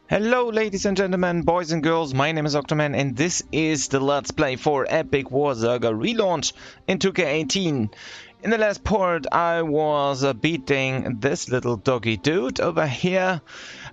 Hello ladies and gentlemen, boys and girls, my name is Octoman and this is the Let's Play for Epic War Saga Relaunch in 2K18. In the last part I was beating this little doggy dude over here.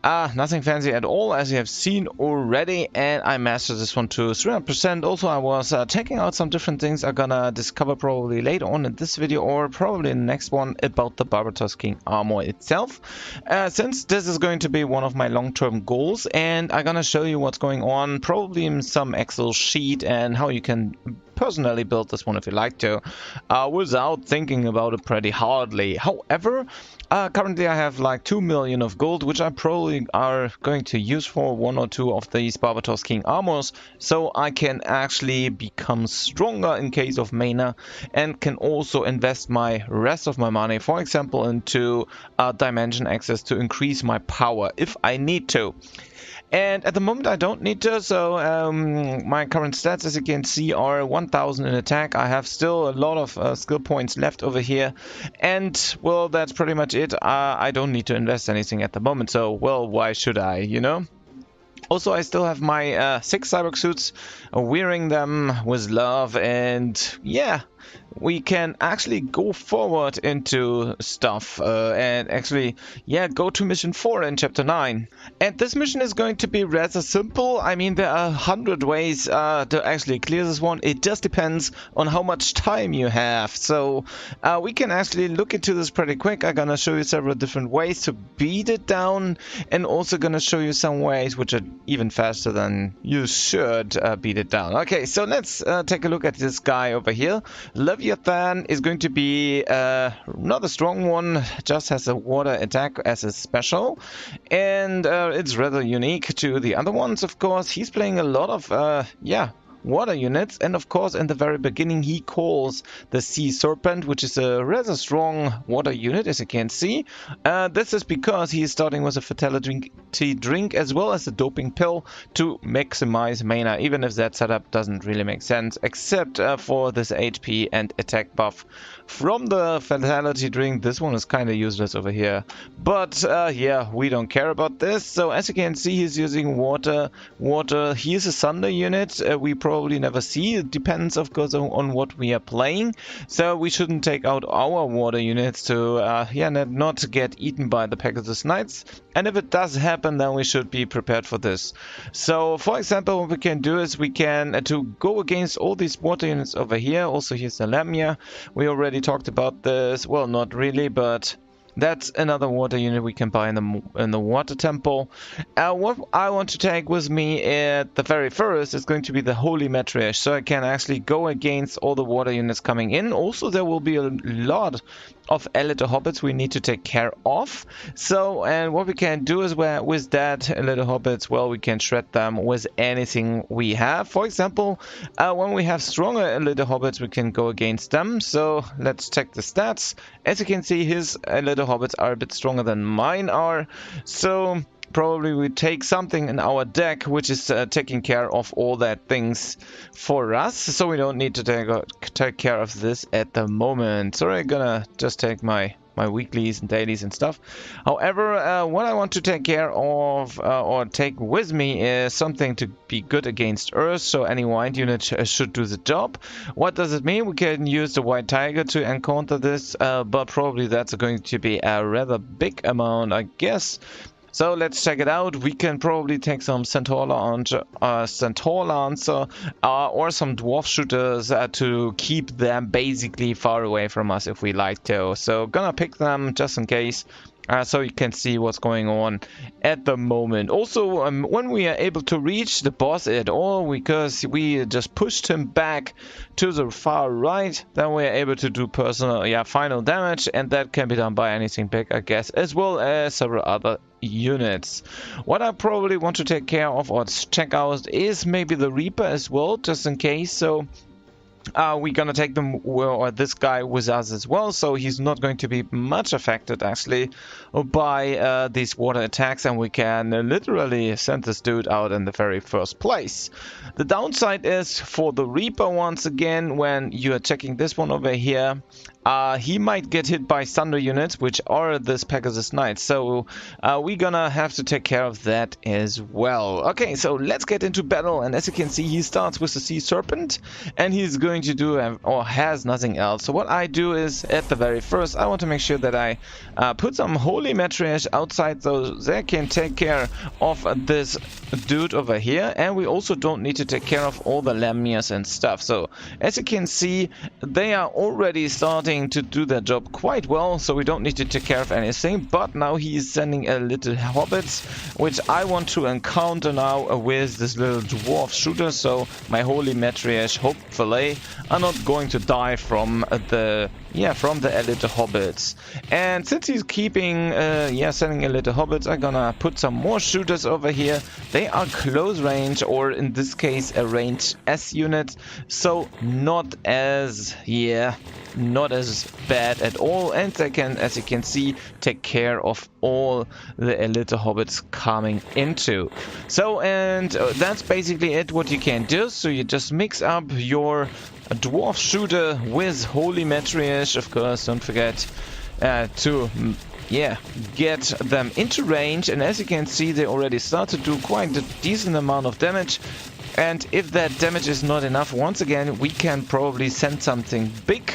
Nothing fancy at all, as you have seen already, and I mastered this one to 300%. Also, I was checking out some different things I'm gonna discover probably later on in this video, or probably in the next one, about the Barbatos King armor itself. Since this is going to be one of my long-term goals, and I'm gonna show you what's going on, probably in some Excel sheet, and how you can personally build this one if you like to, without thinking about it pretty hardly. However, currently I have like 2 million of gold, which I probably are going to use for one or two of these Barbatos King armors, so I can actually become stronger in case of mana, and can also invest my rest of my money, for example, into dimension access to increase my power if I need to. And at the moment I don't need to, so my current stats, as you can see, are 1000 in attack. I have still a lot of skill points left over here, and well, that's pretty much it. I don't need to invest anything at the moment, so well, why should I, you know? Also, I still have my 6 cyborg suits, wearing them with love, and yeah, we can actually go forward into stuff and actually, yeah, go to mission 4 in chapter 9. And this mission is going to be rather simple. I mean, there are 100 ways to actually clear this one. It just depends on how much time you have. So we can actually look into this pretty quick. I'm gonna show you several different ways to beat it down, and also gonna show you some ways which are even faster than you should beat it down. Okay, so let's take a look at this guy over here. Leviathan is going to be not a strong one, just has a water attack as a special, and it's rather unique to the other ones. Of course, he's playing a lot of water units, and of course in the very beginning he calls the Sea Serpent, which is a rather strong water unit, as you can see. This is because he is starting with a fatality drink as well as a doping pill to maximize mana, even if that setup doesn't really make sense, except for this HP and attack buff from the fatality drink. This one is kind of useless over here, but yeah, we don't care about this. So as you can see, he's using water. He is a thunder unit. We probably never see. It depends, of course, on what we are playing. So we shouldn't take out our water units to not get eaten by the Pegasus Knights. And if it does happen, then we should be prepared for this. So, for example, what we can do is we can to go against all these water units over here. Also, here's the Lamia. We already talked about this. Well, not really, but that's another water unit we can buy in the water temple. What I want to take with me at the very first is going to be the Holy Matriarch, so I can actually go against all the water units coming in. Also, there will be a lot of little hobbits we need to take care of. So, and what we can do is with that little hobbits, well, we can shred them with anything we have. For example, when we have stronger little hobbits, we can go against them. So let's check the stats. As you can see, his little hobbits are a bit stronger than mine are. So probably we take something in our deck which is taking care of all that things for us, so we don't need to take care of this at the moment. So I'm gonna just take my weeklies and dailies and stuff. However, what I want to take care of or take with me is something to be good against Earth, so any white unit should do the job. What does it mean? We can use the White Tiger to encounter this, but probably that's going to be a rather big amount, I guess. So let's check it out. We can probably take some Centaur Lancer or some Dwarf Shooters to keep them basically far away from us if we like to. So gonna pick them just in case. So you can see what's going on at the moment. Also, when we are able to reach the boss at all, because we just pushed him back to the far right, then we are able to do final damage, and that can be done by anything big, I guess, as well as several other units. What I probably want to take care of or check out is maybe the Reaper as well, just in case. So we're gonna take them, or this guy, with us as well, so he's not going to be much affected actually by these water attacks, and we can literally send this dude out in the very first place. The downside is for the Reaper, once again, when you are checking this one over here, he might get hit by thunder units, which are this Pegasus Knights, so we're gonna have to take care of that as well. Okay, so let's get into battle, and as you can see, he starts with the Sea Serpent, and he's going to do, or has nothing else. So what I do is, at the very first, I want to make sure that I put some Holy Matriarch outside so they can take care of this dude over here, and we also don't need to take care of all the Lamias and stuff. So as you can see, they are already starting to do their job quite well, so we don't need to take care of anything. But now he's sending a little hobbits, which I want to encounter now with this little dwarf shooter, so my Holy Matriarch hopefully are not going to die from the elite hobbits. And since he's keeping sending elite hobbits, I'm gonna put some more shooters over here. They are close range, or in this case a range S unit, so not as bad at all, and they can, as you can see, take care of all the elite hobbits coming into. So, and that's basically it what you can do. So you just mix up your dwarf shooter with Holy Matriarch, of course. Don't forget to get them into range, and as you can see, they already start to do quite a decent amount of damage. And if that damage is not enough, once again, we can probably send something big.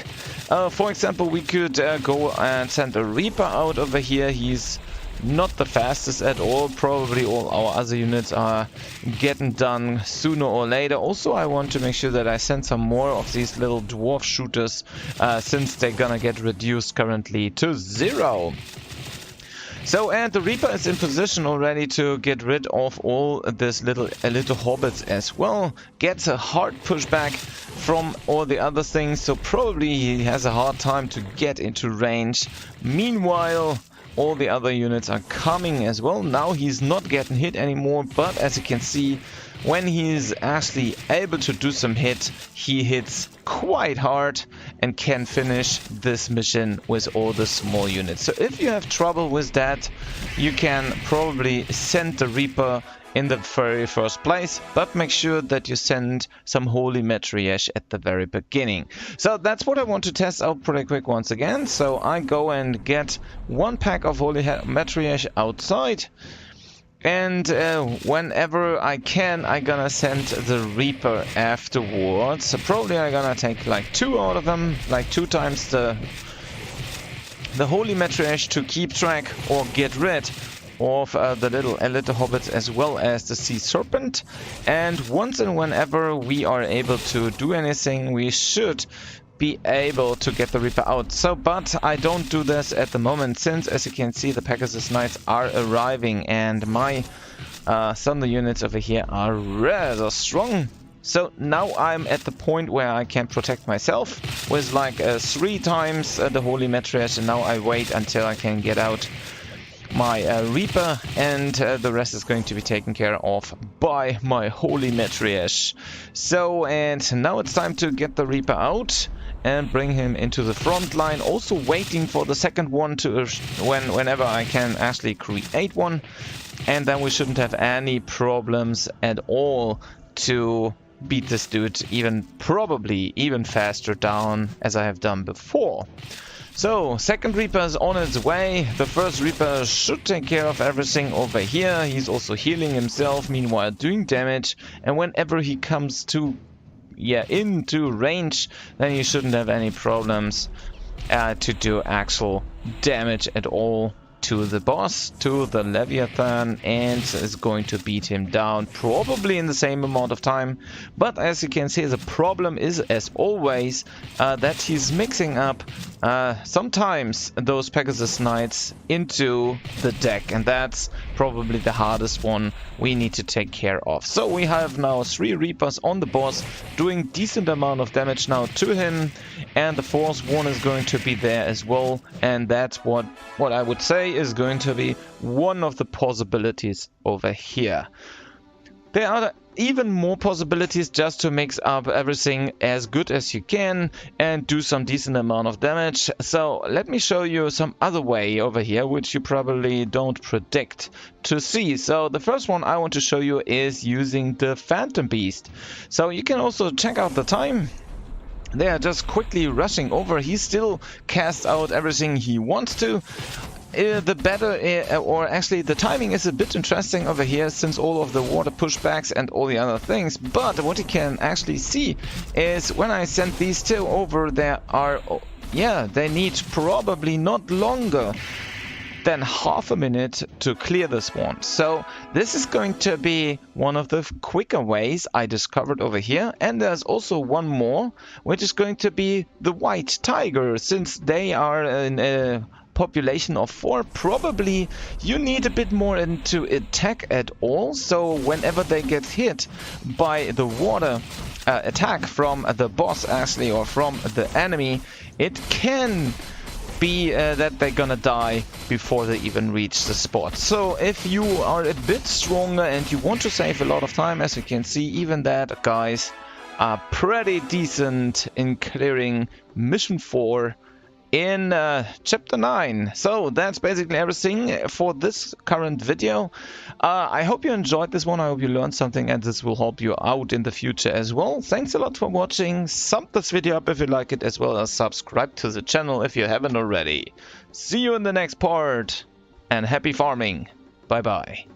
For example, we could go and send a Reaper out over here. He's not the fastest at all. Probably all our other units are getting done sooner or later. Also, I want to make sure that I send some more of these little dwarf shooters, since they're gonna get reduced currently to 0. So, and the Reaper is in position already to get rid of all this little hobbits as well. Gets a hard pushback from all the other things, so probably he has a hard time to get into range. Meanwhile, all the other units are coming as well. Now he's not getting hit anymore, but as you can see, when he's actually able to do some hit, he hits quite hard and can finish this mission with all the small units. So if you have trouble with that, you can probably send the Reaper in the very first place, but make sure that you send some Holy Matriarch at the very beginning. So that's what I want to test out pretty quick once again. So I go and get one pack of Holy Matriarch outside, and whenever I can, I'm gonna send the Reaper afterwards. So probably I'm gonna take like 2 out of them, like 2 times the Holy Matriarch, to keep track or get rid of the little elite hobbits as well as the Sea Serpent. And once and whenever we are able to do anything, we should be able to get the Reaper out. So, but I don't do this at the moment, since as you can see, the Pegasus Knights are arriving, and my thunder units over here are rather strong. So now I'm at the point where I can protect myself with like 3 times the Holy Matriarch, and now I wait until I can get out my Reaper, and the rest is going to be taken care of by my Holy Matriarch. So, and now it's time to get the Reaper out and bring him into the front line. Also waiting for the second one to whenever I can actually create one, and then we shouldn't have any problems at all to beat this dude probably even faster down as I have done before. So, second Reaper is on its way. The first Reaper should take care of everything over here. He's also healing himself, meanwhile doing damage. And whenever he comes to, into range, then you shouldn't have any problems to do actual damage at all to the boss, to the Leviathan, and is going to beat him down probably in the same amount of time. But as you can see, the problem is, as always, that he's mixing up sometimes those Pegasus Knights into the deck, and that's probably the hardest one we need to take care of. So we have now 3 Reapers on the boss doing decent amount of damage now to him, and the fourth one is going to be there as well, and that's what I would say is going to be one of the possibilities over here. There are even more possibilities just to mix up everything as good as you can and do some decent amount of damage. So let me show you some other way over here, which you probably don't predict to see. So the first one I want to show you is using the Phantom Beast. So you can also check out the time. They are just quickly rushing over. He still casts out everything he wants to. The better, or actually the timing is a bit interesting over here, since all of the water pushbacks and all the other things. But what you can actually see is when I send these two over, there are, yeah, they need probably not longer than half a minute to clear the spawn. So this is going to be one of the quicker ways I discovered over here. And there's also one more, which is going to be the white tiger, since they are in a population of 4. Probably you need a bit more into attack at all, so whenever they get hit by the water attack from the boss actually, or from the enemy, it can be that they're gonna die before they even reach the spot. So if you are a bit stronger and you want to save a lot of time, as you can see, even that guys are pretty decent in clearing mission 4 in chapter 9. So that's basically everything for this current video. I hope you enjoyed this one. I hope you learned something and this will help you out in the future as well. Thanks a lot for watching. Thumb this video up if you like it, as well as subscribe to the channel if you haven't already. See you in the next part and happy farming. Bye bye.